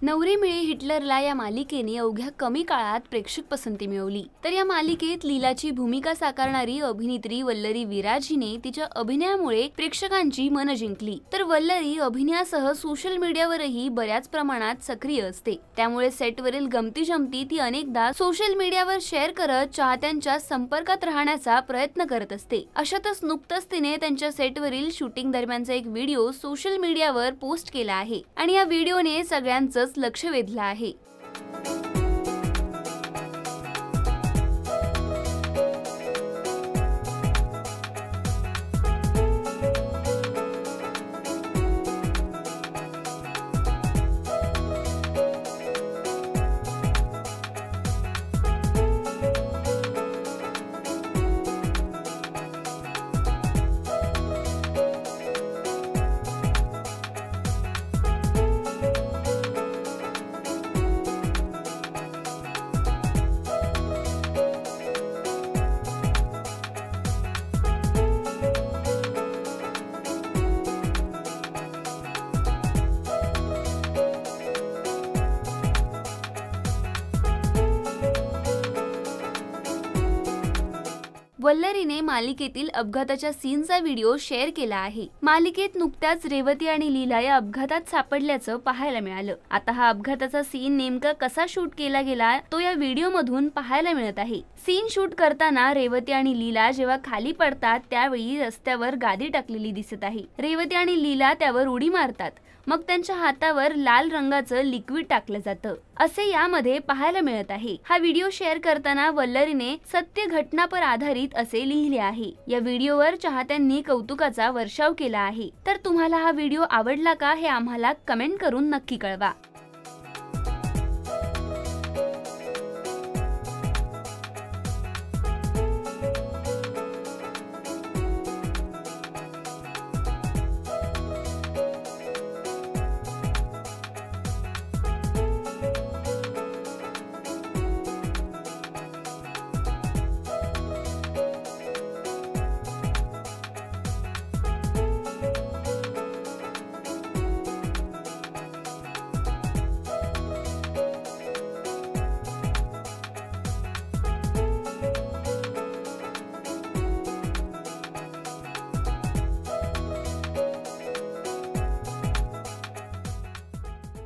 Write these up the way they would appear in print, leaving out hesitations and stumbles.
नवरी मिळे हिटलरला या मालिकेने अवघ्या कमी काळात प्रेक्षक पसंती मिळवली। तर या मालिकेत लीलाची भूमिका साकारणारी अभिनेत्री वल्लरी विराज हिने तिच्या अभिनयामुळे प्रेक्षकांची मन जिंकली। तर वल्लरी अभिनयासह सोशल मीडियावरही बऱ्याच प्रमाणात सक्रिय असते, त्यामुळे सेटवरील गमती जमती ती अनेकदा सोशल मीडियावर शेअर करत चाहत्यांच्या संपर्कात राहण्याचा प्रयत्न करत असते। अशातच नुकतंच तिने त्यांच्या सेटवरील शूटिंग दरम्यानचा एक व्हिडिओ सोशल मीडियावर पोस्ट केला आहे आणि या व्हिडिओने सगळ्यांचं लक्ष वेधलं आहे। वल्लरीने मालिकेतील अपघाताच्या सीनचा व्हिडिओ शेअर केला आहे। मालिकेत नुकत्याच रेवती आणि लीला या अपघातात सापडल्याचं पाहायला मिळालं। आता हा अपघाताचा सीन नेमका कसा शूट केला गेला तो या व्हिडिओ मधून पाहायला मिळत आहे। सीन शूट करताना रेवती आणि लीला जेव्हा खाली पडतात त्यावेळी रस्त्यावर गादी टाकलेली दिसत आहे। रेवती आणि लीला त्यावर उडी मारतात, मग त्यांच्या हातावर लाल रंगाचं लिक्विड टाकलं जातं असे यामध्ये पाहायला मिळत आहे। हा व्हिडिओ शेअर करताना वल्लरीने सत्य घटना पर आधारित असे लिहिले आहे। या व्हिडिओवर चाहत्यांनी कौतुकाचा वर्षाव केला आहे। तर तुम्हाला हा व्हिडिओ आवडला का हे आम्हाला कमेंट करून नक्की कळवा।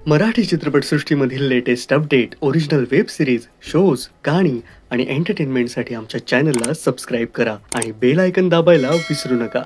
मराठी चित्रपटसृष्टीमधील latest update, original web series, shows, गाणी आणि एंटरटेनमेंटसाठी आमच्या चॅनलला सबस्क्राइब करा आणि बेल आयकॉन दाबायला विसरू नका।